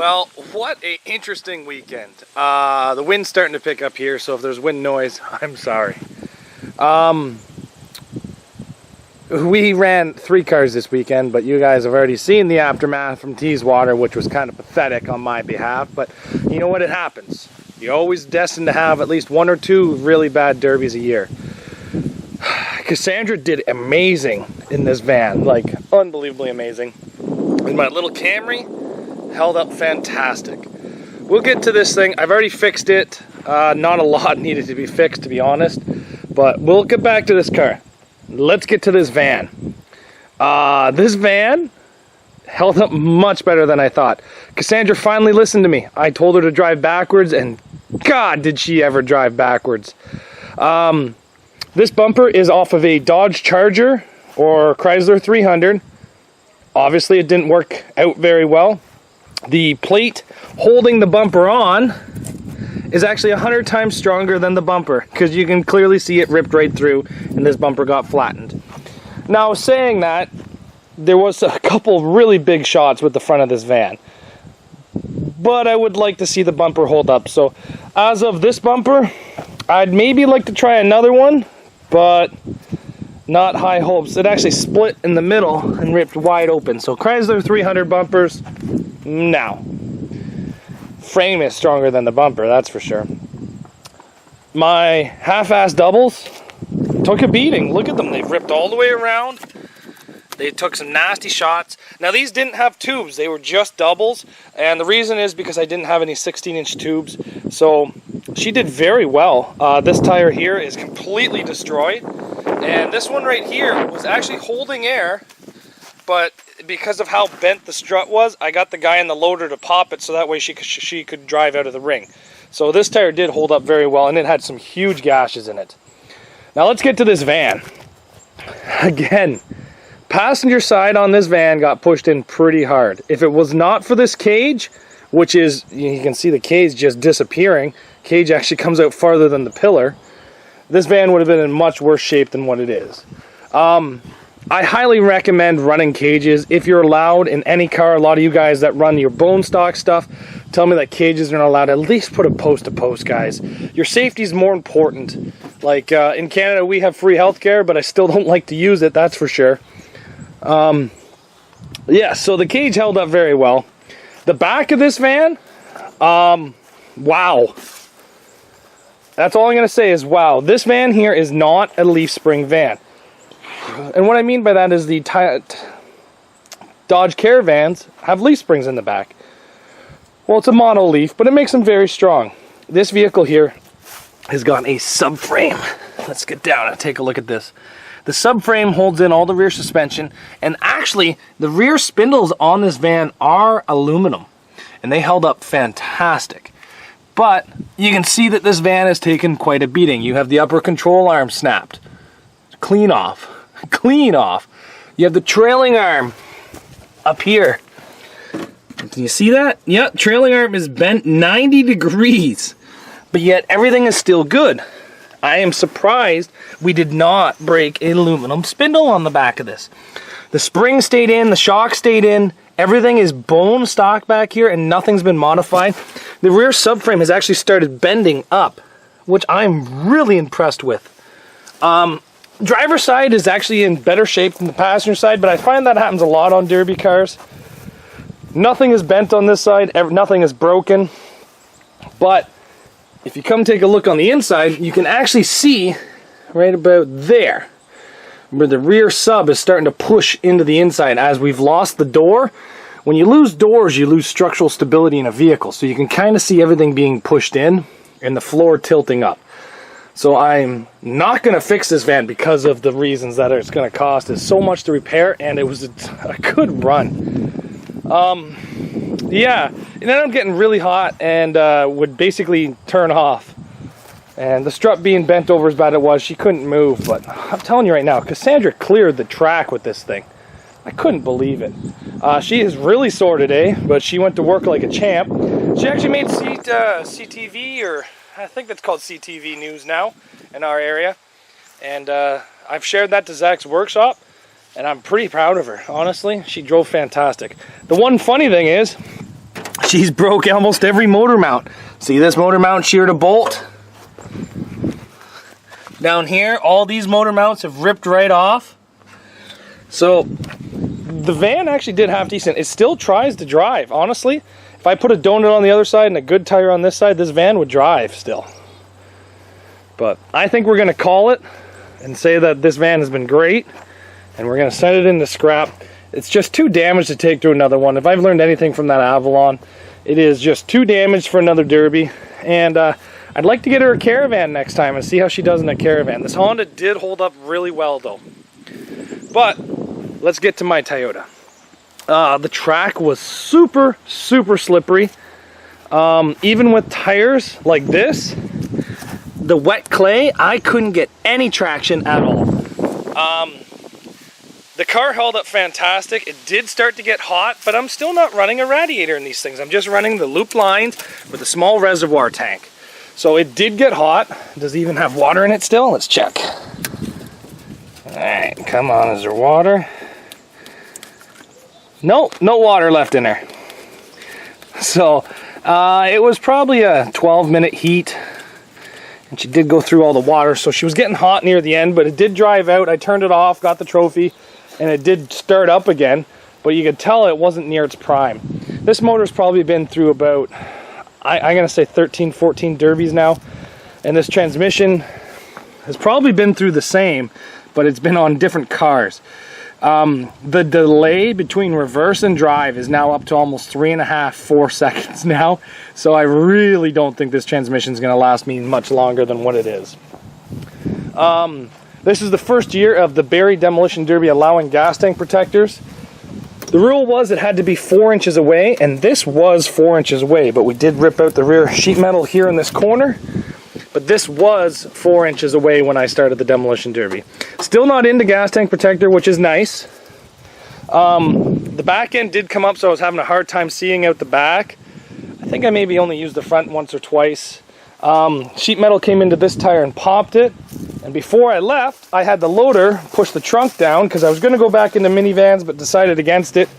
Well, what a interesting weekend. The wind's starting to pick up here, so if there's wind noise, I'm sorry. We ran 3 cars this weekend, but you guys have already seen the aftermath from Teeswater, which was kind of pathetic on my behalf, but you know what, it happens. You're always destined to have at least 1 or 2 really bad derbies a year. Cassandra did amazing in this van, like unbelievably amazing. And my little Camry held up fantastic. We'll get to this thing. I've already fixed it. Not a lot needed to be fixed, to be honest, but we'll get back to this car. Let's get to this van. This van held up much better than I thought. Cassandra finally listened to me. I told her to drive backwards, and God, did she ever drive backwards. This bumper is off of a Dodge Charger or Chrysler 300. Obviously, it didn't work out very well. The plate holding the bumper on is actually 100 times stronger than the bumper, because you can clearly see it ripped right through and this bumper got flattened. Now, saying that, there was a couple really big shots with the front of this van, but I would like to see the bumper hold up. So as of this bumper, I'd maybe like to try another one, but not high hopes. It actually split in the middle and ripped wide open. So Chrysler 300 bumpers, no. Frame is stronger than the bumper, that's for sure. My half-ass doubles took a beating. Look at them, they've ripped all the way around. They took some nasty shots. Now these didn't have tubes, they were just doubles, and the reason is because I didn't have any 16-inch tubes. So she did very well. This tire here is completely destroyed, and this one right here was actually holding air, but because of how bent the strut was, I got the guy in the loader to pop it so that way she could drive out of the ring. So this tire did hold up very well, and it had some huge gashes in it. Now let's get to this van. Again, passenger side on this van got pushed in pretty hard. If it was not for this cage, which is, you can see the cage just disappearing. Cage actually comes out farther than the pillar. This van would have been in much worse shape than what it is. I highly recommend running cages if you're allowed in any car. A lot of you guys that run your bone stock stuff tell me that cages are not allowed. At least put a post to post, guys. Your safety is more important. Like in Canada, we have free healthcare, but I still don't like to use it, that's for sure. Yeah, so the cage held up very well. The back of this van, wow. That's all I'm going to say is wow. This van here is not a leaf spring van. And what I mean by that is the Dodge Caravans have leaf springs in the back. Well, it's a mono leaf, but it makes them very strong. This vehicle here has got a subframe. Let's get down and take a look at this. The subframe holds in all the rear suspension, and actually the rear spindles on this van are aluminum, and they held up fantastic. But you can see that this van has taken quite a beating. You have the upper control arm snapped. Clean off. Clean off. You have the trailing arm up here. Can you see that? Yep, trailing arm is bent 90 degrees, but yet everything is still good. I am surprised we did not break an aluminum spindle on the back of this. The spring stayed in, the shock stayed in, everything is bone stock back here and nothing's been modified. The rear subframe has actually started bending up, which I'm really impressed with. Driver's side is actually in better shape than the passenger side, but I find that happens a lot on derby cars. Nothing is bent on this side, nothing is broken, but if you come take a look on the inside, you can actually see right about there where the rear sub is starting to push into the inside as we've lost the door. When you lose doors, you lose structural stability in a vehicle, so you can kind of see everything being pushed in and the floor tilting up. So I'm not going to fix this van because of the reasons that it's going to cost. It's so much to repair, and it was a good run. Yeah, and then I'm getting really hot and would basically turn off. And the strut being bent over as bad as it was, she couldn't move. But I'm telling you right now, Cassandra cleared the track with this thing. I couldn't believe it. She is really sore today, but she went to work like a champ. She actually made CTV, or I think that's called CTV News now in our area. And I've shared that to Zach's workshop, and I'm pretty proud of her, honestly. She drove fantastic. The one funny thing is, she's broke almost every motor mount. See this motor mount sheared a bolt? Down here, all these motor mounts have ripped right off. So the van actually did half decent. It still tries to drive, honestly. If I put a donut on the other side and a good tire on this side, this van would drive still. But I think we're gonna call it and say that this van has been great, and we're gonna send it into scrap. It's just too damaged to take to another one. If I've learned anything from that Avalon, it is just too damaged for another Derby. And I'd like to get her a Caravan next time and see how she does in a Caravan. This Honda did hold up really well though. But let's get to my Toyota. The track was super slippery. Even with tires like this, the wet clay, I couldn't get any traction at all. The car held up fantastic. It did start to get hot, but I'm still not running a radiator in these things. I'm just running the loop lines with a small reservoir tank. So it did get hot. Does it even have water in it still? Let's check. All right, come on, is there water? Nope, no water left in there. So it was probably a 12-minute heat, and she did go through all the water, so she was getting hot near the end, but it did drive out. I turned it off, got the trophy, and it did start up again, but you could tell it wasn't near its prime. This motor's probably been through about, I'm gonna say 13, 14 derbies now, and this transmission has probably been through the same, but it's been on different cars. The delay between reverse and drive is now up to almost 3.5, 4 seconds now. So I really don't think this transmission is going to last me much longer than what it is. This is the first year of the Barrie Demolition Derby allowing gas tank protectors. The rule was it had to be 4 inches away, and this was 4 inches away, but we did rip out the rear sheet metal here in this corner. But this was 4 inches away when I started the Demolition Derby. Still not into gas tank protector, which is nice. The back end did come up, so I was having a hard time seeing out the back. I think I maybe only used the front once or twice. Sheet metal came into this tire and popped it. And before I left, I had the loader push the trunk down because I was going to go back into minivans, but decided against it.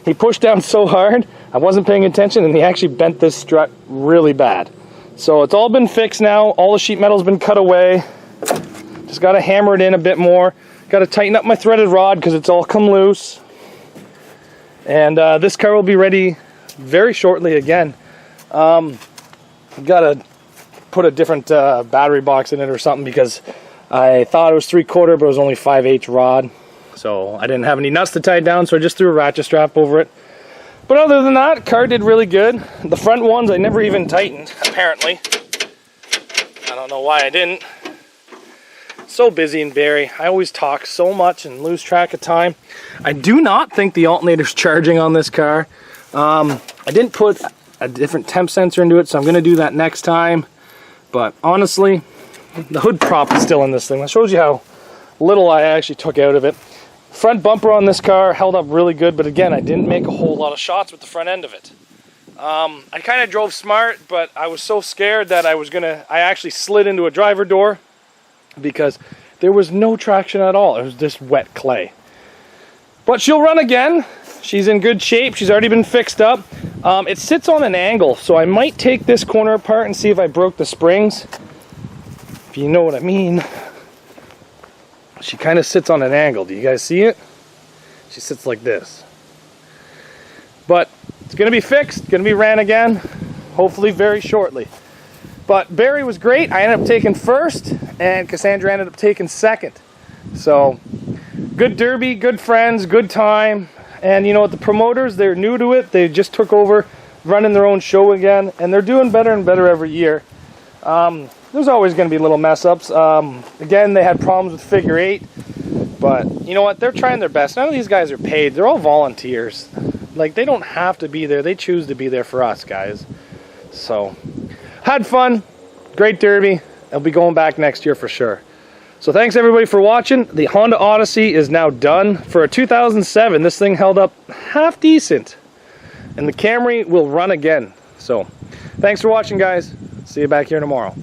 He pushed down so hard, I wasn't paying attention, and he actually bent this strut really bad. So it's all been fixed now. All the sheet metal's been cut away. Just got to hammer it in a bit more. Got to tighten up my threaded rod because it's all come loose. And this car will be ready very shortly again. Got to put a different battery box in it or something because I thought it was 3/4, but it was only 5/8 rod. So I didn't have any nuts to tie it down, so I just threw a ratchet strap over it. But other than that, car did really good. The front ones I never even tightened, apparently. I don't know why I didn't. So busy in Barrie. I always talk so much and lose track of time. I do not think the alternator's charging on this car. I didn't put a different temp sensor into it, so I'm going to do that next time. But honestly, the hood prop is still in this thing. That shows you how little I actually took out of it. Front bumper on this car held up really good, but again, I didn't make a whole lot of shots with the front end of it. I kind of drove smart, but I was so scared that I actually slid into a driver door because there was no traction at all. It was just wet clay. But she'll run again. She's in good shape. She's already been fixed up. It sits on an angle, so I might take this corner apart and see if I broke the springs. If you know what I mean. She kind of sits on an angle. Do you guys see it? She sits like this. But it's going to be fixed, going to be ran again, hopefully very shortly. But Barrie was great. I ended up taking first, and Cassandra ended up taking second. So, good derby, good friends, good time. And you know what, the promoters, they're new to it. They just took over running their own show again, and they're doing better and better every year. There's always going to be little mess-ups. Again, they had problems with figure 8, but you know what? They're trying their best. None of these guys are paid. They're all volunteers. Like, they don't have to be there. They choose to be there for us, guys. So, had fun. Great derby. I'll be going back next year for sure. So thanks everybody for watching. The Honda Odyssey is now done. For a 2007, this thing held up half decent. And the Camry will run again. So, thanks for watching, guys. See you back here tomorrow.